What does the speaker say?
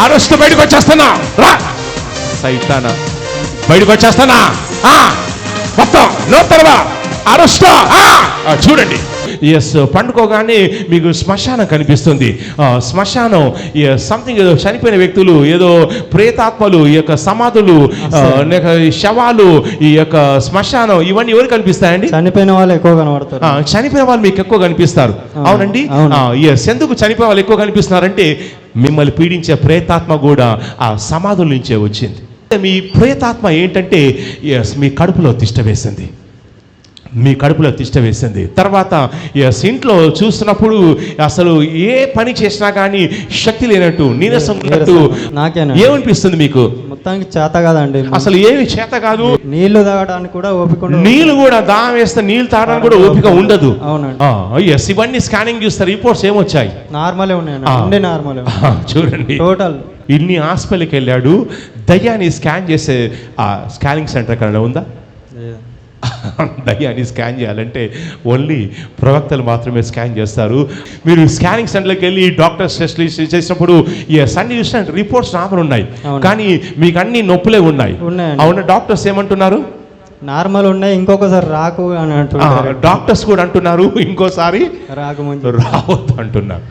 arrest బయటకు వచ్చేస్తున్నా రా సైతానా బయటకు వచ్చేస్తానా మొత్తం నోతరవా అరెస్ట్ చూడండి ఎస్ పండుకోగానే మీకు శ్మశానం కనిపిస్తుంది శ్మశానం సంథింగ్ ఏదో చనిపోయిన వ్యక్తులు ఏదో ప్రేతాత్మలు ఈ యొక్క సమాధులు శవాలు ఈ యొక్క శ్మశానం ఇవన్నీ ఎవరు కనిపిస్తాయండి చనిపోయిన వాళ్ళు ఎక్కువ కనబడతారు చనిపోయిన వాళ్ళు మీకు ఎక్కువ కనిపిస్తారు అవునండి ఎస్ ఎందుకు చనిపోయిన వాళ్ళు ఎక్కువ కనిపిస్తున్నారంటే మిమ్మల్ని పీడించే ప్రేతాత్మ కూడా ఆ సమాధుల నుంచే వచ్చింది మీ ప్రేతాత్మ ఏంటంటే ఎస్ మీ కడుపులో తిష్ట వేసింది మీ కడుపులో తిష్ట వేసింది తర్వాత ఇంట్లో చూస్తున్నప్పుడు అసలు ఏ పని చేసినా కానీ శక్తి లేనట్టు నీరసం ఏమనిపిస్తుంది మీకు మొత్తానికి చేత కాదండి అసలు ఏమి చేత కాదు నీళ్లు తాగడానికి కూడా ఓపిక నీళ్లు కూడా దాహం వేస్తే నీళ్లు తాగడానికి కూడా ఓపిక ఉండదు అవునండి ఇవన్నీ స్కానింగ్ చూస్తారు రిపోర్ట్స్ ఏమొచ్చాయి నార్మలే ఉన్నాయి నార్మల్ చూడండి టోటల్ ఇన్ని హాస్పిటల్కి వెళ్ళాడు దయ్యాన్ని స్కాన్ చేసే ఆ స్కానింగ్ సెంటర్ ఎక్కడ ఉందా దయ్యాన్ని స్కాన్ చేయాలంటే ఓన్లీ ప్రవక్తలు మాత్రమే స్కాన్ చేస్తారు మీరు స్కానింగ్ సెంటర్కి వెళ్ళి డాక్టర్ స్పెషలిస్ట్ చేసినప్పుడు అన్ని చూసిన రిపోర్ట్స్ నార్మల్ ఉన్నాయి కానీ మీకు అన్ని నొప్పులే ఉన్నాయి అవునా డాక్టర్స్ ఏమంటున్నారు నార్మల్ ఉన్నాయి ఇంకొకసారి రాకు అని అంటున్నారు డాక్టర్స్ కూడా అంటున్నారు ఇంకోసారి రాకు రావద్దు అంటున్నారు